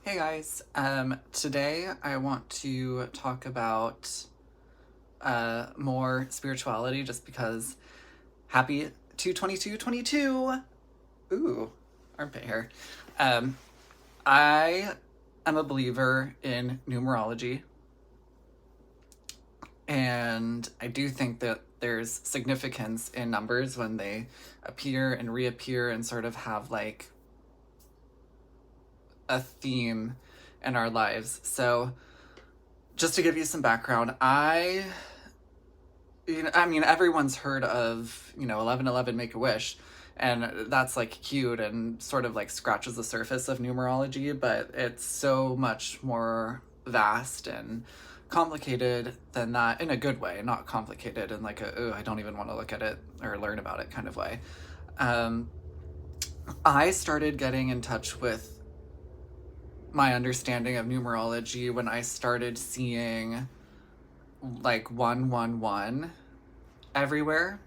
Hey guys, today I want to talk about more spirituality just because happy 2/22/22. Ooh, armpit hair. Um, I am a believer in numerology, and I do think that there's significance in numbers when they appear and reappear and sort of have like a theme in our lives. So just to give you some background, everyone's heard of, 1111 Make-A-Wish, and that's like cute and sort of like scratches the surface of numerology, but it's so much more vast and complicated than that, in a good way, not complicated in like I don't even want to look at it or learn about it kind of way. I started getting in touch with my understanding of numerology when I started seeing like 111 everywhere.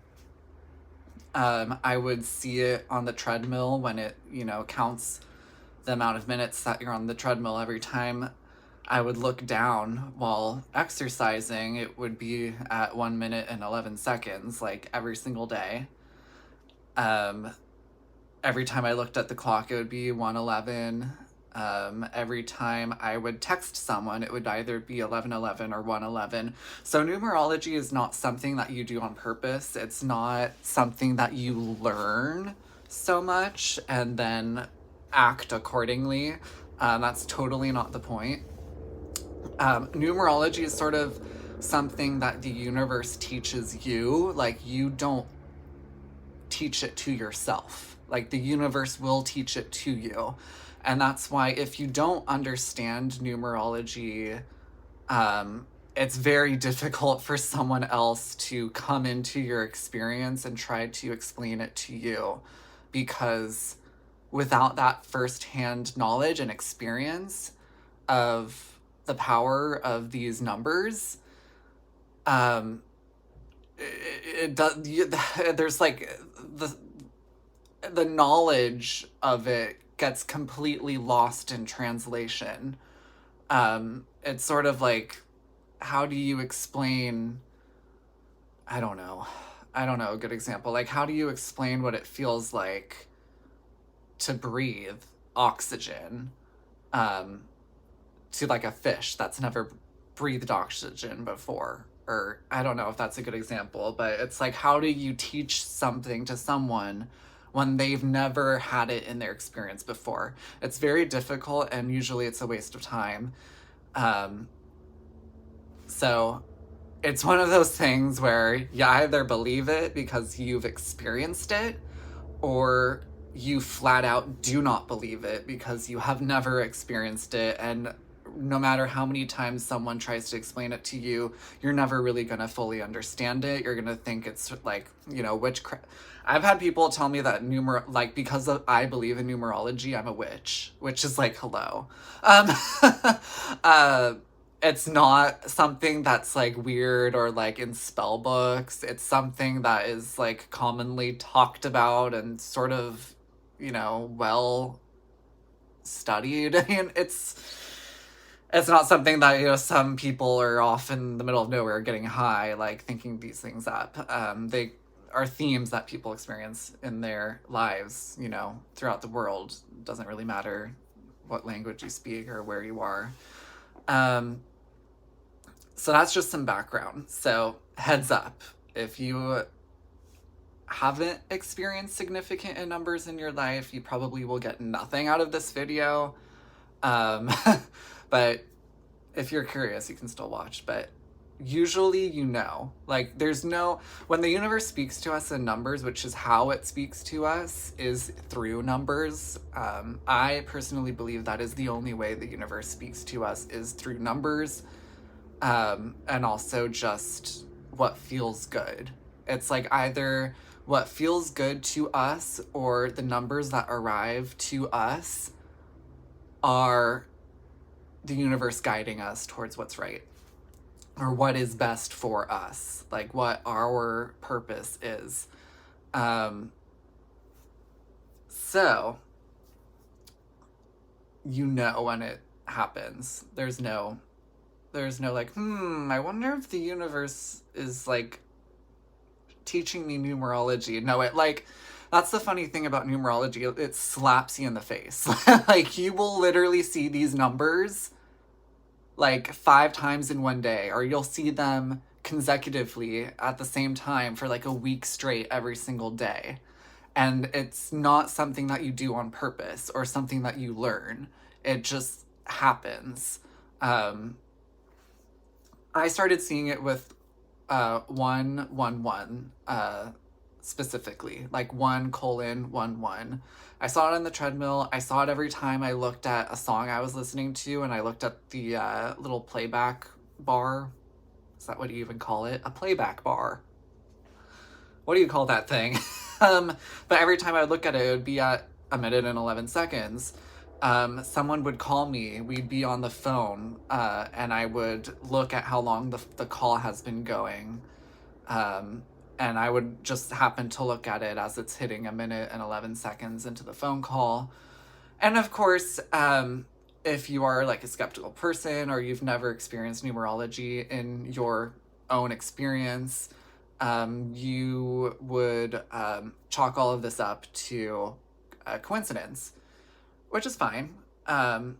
I would see it on the treadmill when it, counts the amount of minutes that you're on the treadmill. Every time I would look down while exercising, it would be at 1 minute and 11 seconds, like every single day. Every time I looked at the clock, it would be 1:11. Every time I would text someone, it would either be 11:11 or 1:11. So numerology is not something that you do on purpose. It's not something that you learn so much and then act accordingly. That's totally not the point. Numerology is sort of something that the universe teaches you. Like, you don't teach it to yourself. Like, the universe will teach it to you. And that's why if you don't understand numerology, it's very difficult for someone else to come into your experience and try to explain it to you, because without that firsthand knowledge and experience of the power of these numbers, there's like the knowledge of it gets completely lost in translation. It's sort of like, how do you explain, I don't know a good example. Like, how do you explain what it feels like to breathe oxygen to like a fish that's never breathed oxygen before? Or I don't know if that's a good example, but it's like, how do you teach something to someone when they've never had it in their experience before? It's very difficult, and usually it's a waste of time. So it's one of those things where you either believe it because you've experienced it, or you flat out do not believe it because you have never experienced it. And no matter how many times someone tries to explain it to you, you're never really going to fully understand it. You're going to think it's like, witchcraft. I've had people tell me that because I believe in numerology, I'm a witch, which is like, hello. It's not something that's like weird or like in spell books. It's something that is like commonly talked about and sort of, well studied. I mean, it's not something that, some people are off in the middle of nowhere getting high, like thinking these things up. They are themes that people experience in their lives, throughout the world. It doesn't really matter what language you speak or where you are. So that's just some background. So heads up, if you haven't experienced significant numbers in your life, you probably will get nothing out of this video. But if you're curious, you can still watch. But usually, like, when the universe speaks to us in numbers, which is how it speaks to us, is through numbers. I personally believe that is the only way the universe speaks to us, is through numbers. And also just what feels good. It's like either what feels good to us or the numbers that arrive to us are the universe guiding us towards what's right, or what is best for us, like what our purpose is. So when it happens. There's no like, I wonder if the universe is like teaching me numerology. No, it like, that's the funny thing about numerology. It slaps you in the face. Like, you will literally see these numbers like 5 times in one day, or you'll see them consecutively at the same time for like a week straight every single day. And it's not something that you do on purpose or something that you learn. It just happens. I started seeing it with 111 specifically, like 1:11. I saw it on the treadmill. I saw it every time I looked at a song I was listening to, and I looked at the little playback bar. Is that what you even call it? A playback bar. What do you call that thing? But every time I would look at it, it would be at 1 minute and 11 seconds. Someone would call me. We'd be on the phone, and I would look at how long the call has been going. And I would just happen to look at it as it's hitting 1 minute and 11 seconds into the phone call. And of course, if you are like a skeptical person or you've never experienced numerology in your own experience, you would chalk all of this up to a coincidence, which is fine. But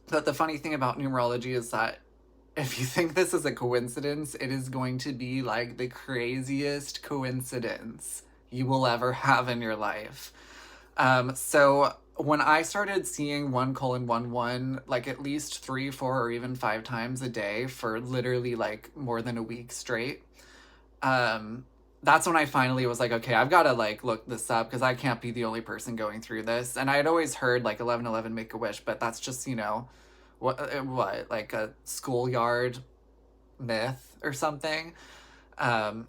the funny thing about numerology is that if you think this is a coincidence, it is going to be like the craziest coincidence you will ever have in your life. So when I started seeing 1:11 like at least 3, 4, or even 5 times a day for literally like more than a week straight, that's when I finally was like, okay, I've got to like look this up because I can't be the only person going through this. And I had always heard like 11:11 make a wish, but that's just, what like a schoolyard myth or something.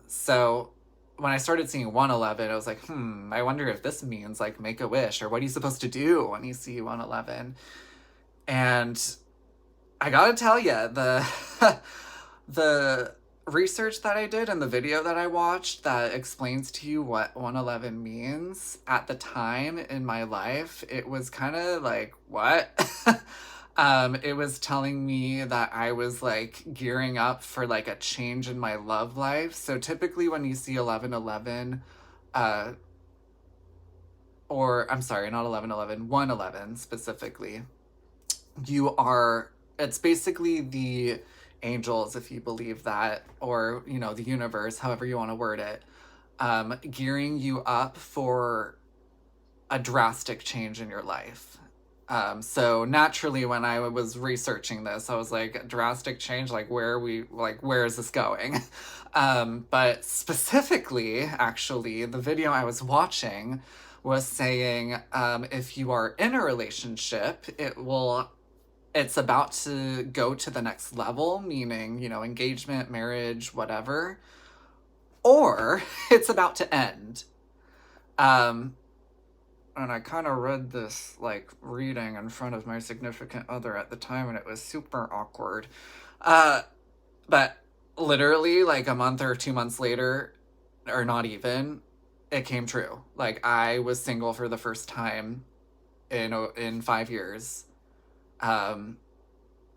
So when I started seeing 111, I was like, I wonder if this means like make a wish, or what are you supposed to do when you see 111? And I gotta tell you, the research that I did and the video that I watched that explains to you what 111 means at the time in my life, it was kind of like, what? It was telling me that I was like gearing up for like a change in my love life. So typically when you see 1111, or I'm sorry, not 1111, 111 specifically, it's basically the angels, if you believe that, or, the universe, however you want to word it, gearing you up for a drastic change in your life. So naturally, when I was researching this, I was like, drastic change, like where is this going? But specifically, actually, the video I was watching was saying, if you are in a relationship, it's about to go to the next level, meaning, engagement, marriage, whatever, or it's about to end. And I kind of read this, like, reading in front of my significant other at the time, and it was super awkward. But literally, like, a month or 2 months later, or not even, it came true. Like, I was single for the first time in 5 years.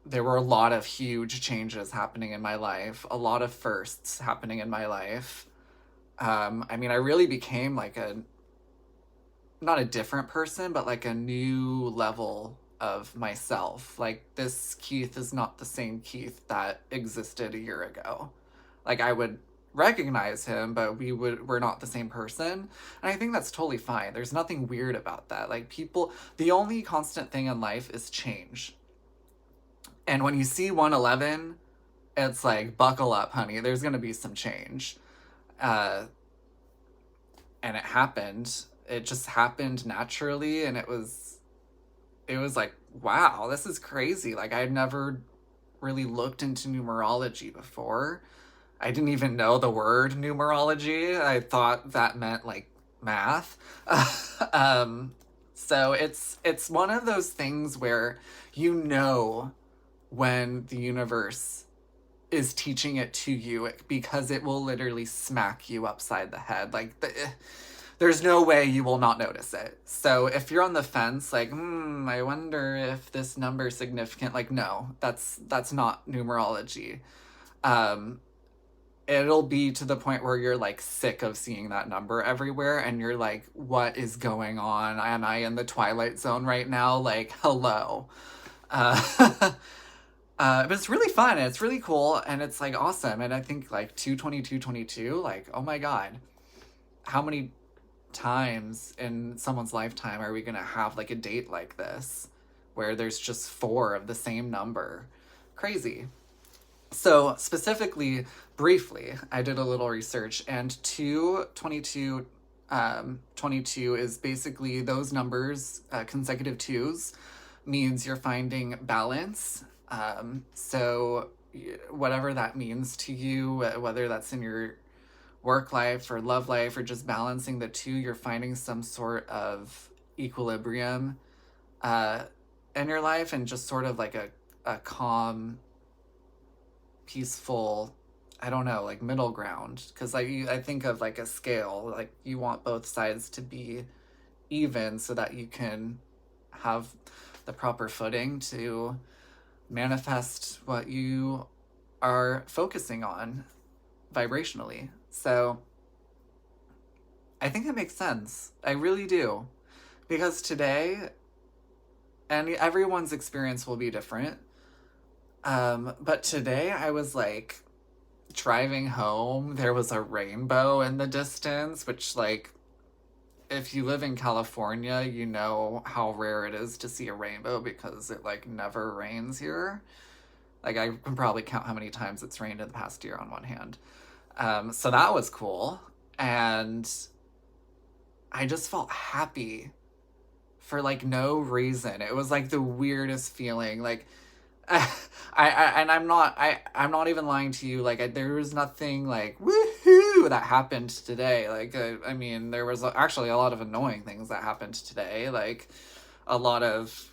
There were a lot of huge changes happening in my life, a lot of firsts happening in my life. I mean, I really became like not a different person, but like a new level of myself. Like, this Keith is not the same Keith that existed a year ago. Like, I would recognize him, but we're not the same person. And I think that's totally fine. There's nothing weird about that. Like, the only constant thing in life is change. And when you see 111, it's like, buckle up, honey. There's going to be some change. And it happened. It just happened naturally. And it was like, wow, this is crazy. Like, I'd never really looked into numerology before. I didn't even know the word numerology. I thought that meant like math. So it's one of those things where when the universe is teaching it to you, because it will literally smack you upside the head. Like, there's no way you will not notice it. So if you're on the fence, like, I wonder if this number is significant, like, no, that's not numerology. It'll be to the point where you're like sick of seeing that number everywhere and you're like, what is going on? Am I in the Twilight Zone right now? Like, hello. But it's really fun and it's really cool and it's like awesome. And I think like 22222, like, oh my God, how many times in someone's lifetime are we gonna have like a date like this where there's just 4 of the same number? Crazy. So specifically, briefly, I did a little research, and 22 is basically those numbers, consecutive twos, means you're finding balance. So whatever that means to you, whether that's in your work life or love life or just balancing the two, you're finding some sort of equilibrium in your life and just sort of like a calm, peaceful, I don't know, like middle ground. Because I think of like a scale, like you want both sides to be even so that you can have the proper footing to manifest what you are focusing on vibrationally. So I think it makes sense. I really do. Because today, and everyone's experience will be different, but today I was like driving home, there was a rainbow in the distance, which, like, if you live in California, you know how rare it is to see a rainbow because it like never rains here. Like, I can probably count how many times it's rained in the past year on one hand. So that was cool. And I just felt happy for like no reason. It was like the weirdest feeling. Like, I'm not even lying to you. Like, there was nothing like woohoo that happened today. Like, I mean, there was actually a lot of annoying things that happened today. Like, a lot of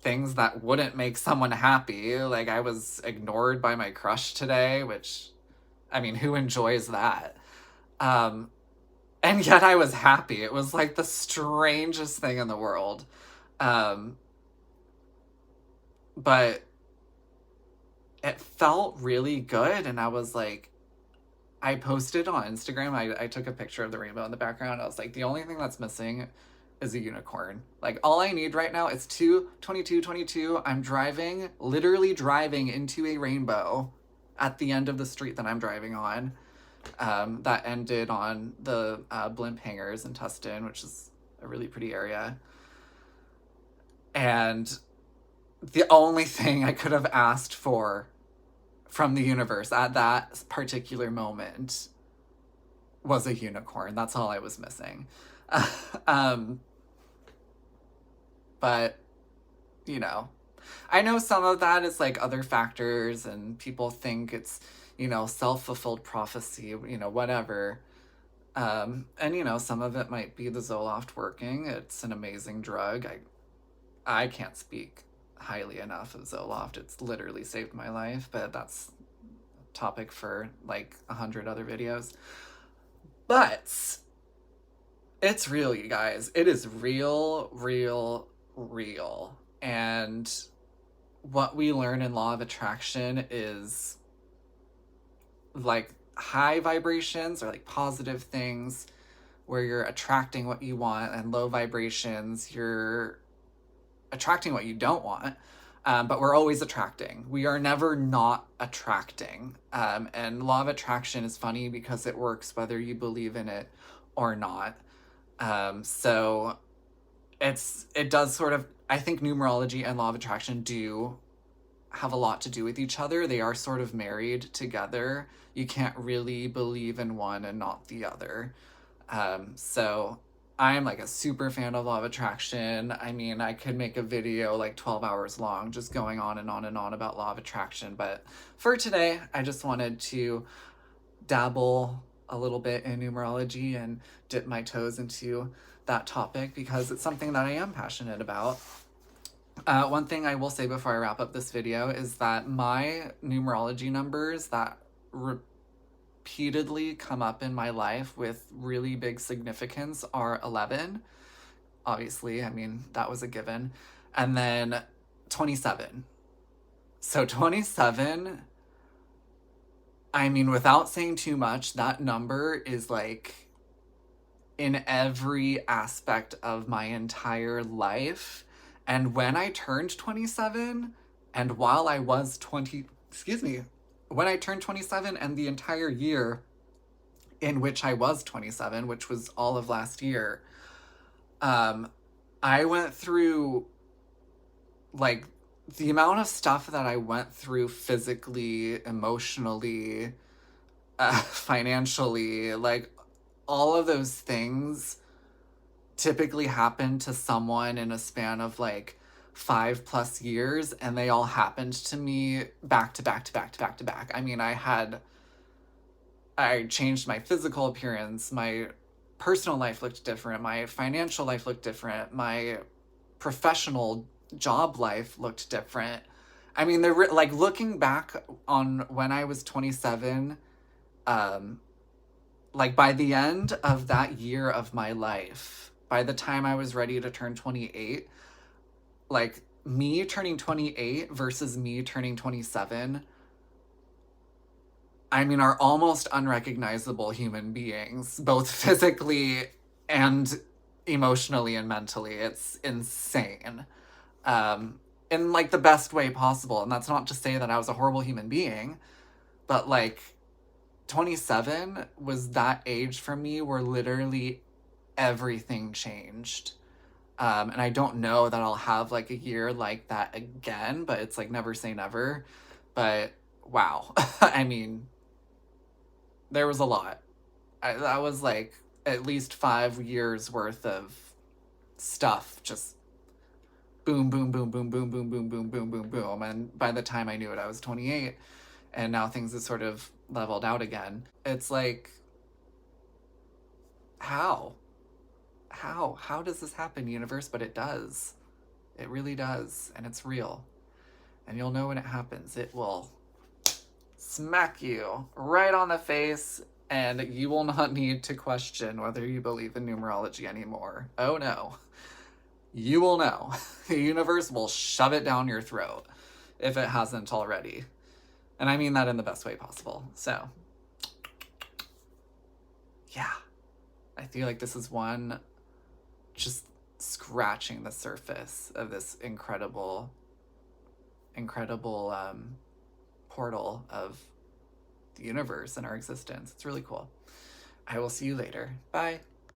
things that wouldn't make someone happy. Like, I was ignored by my crush today, which, I mean, who enjoys that? And yet I was happy. It was like the strangest thing in the world. But it felt really good. And I was like, I posted on Instagram, I took a picture of the rainbow in the background. I was like, the only thing that's missing is a unicorn. Like, all I need right now is 2222. I'm driving, literally driving into a rainbow at the end of the street that I'm driving on. That ended on the blimp hangars in Tustin, which is a really pretty area. And the only thing I could have asked for from the universe at that particular moment was a unicorn. That's all I was missing. But, you know, I know some of that is like other factors and people think it's, you know, self-fulfilled prophecy, you know, whatever. And, you know, some of it might be the Zoloft working. It's an amazing drug. I can't speak highly enough of Zoloft. It's literally saved my life, but that's a topic for like 100 other videos. But it's real, you guys. It is real, real, real. And what we learn in Law of Attraction is like high vibrations or like positive things where you're attracting what you want, and low vibrations, you're attracting what you don't want. But we're always attracting. We are never not attracting. And Law of Attraction is funny because it works whether you believe in it or not. So it does sort of, I think numerology and Law of Attraction do have a lot to do with each other. They are sort of married together. You can't really believe in one and not the other. So I'm like a super fan of Law of Attraction. I mean, I could make a video like 12 hours long just going on and on and on about Law of Attraction. But for today, I just wanted to dabble a little bit in numerology and dip my toes into that topic because it's something that I am passionate about. One thing I will say before I wrap up this video is that my numerology numbers that repeatedly come up in my life with really big significance are 11. Obviously, I mean, that was a given. And then 27. So 27, I mean, without saying too much, that number is like in every aspect of my entire life. And when I turned 27, and while I was 20, excuse me, when I turned 27 and the entire year in which I was 27, which was all of last year, I went through, like, the amount of stuff that I went through physically, emotionally, financially, like, all of those things typically happen to someone in a span of like 5+ years, and they all happened to me back to back to back to back to back. I mean, I changed my physical appearance, my personal life looked different, my financial life looked different, my professional job life looked different. I mean, they're like, looking back on when I was 27, like, by the end of that year of my life, by the time I was ready to turn 28, like, me turning 28 versus me turning 27, I mean, are almost unrecognizable human beings, both physically and emotionally and mentally. It's insane. In like the best way possible. And that's not to say that I was a horrible human being, but like, 27 was that age for me where literally everything changed. And I don't know that I'll have like a year like that again, but it's like never say never. But wow. I mean, there was a lot. That was like at least 5 years worth of stuff. Just boom, boom, boom, boom, boom, boom, boom, boom, boom, boom, boom. And by the time I knew it, I was 28. And now things have sort of leveled out again. It's like, how? How does this happen, universe? But it does. It really does. And it's real. And you'll know when it happens. It will smack you right on the face, and you will not need to question whether you believe in numerology anymore. Oh no. You will know. The universe will shove it down your throat if it hasn't already. And I mean that in the best way possible. So, yeah. I feel like this is one just scratching the surface of this incredible portal of the universe and our existence. It's really cool. I will see you later. Bye.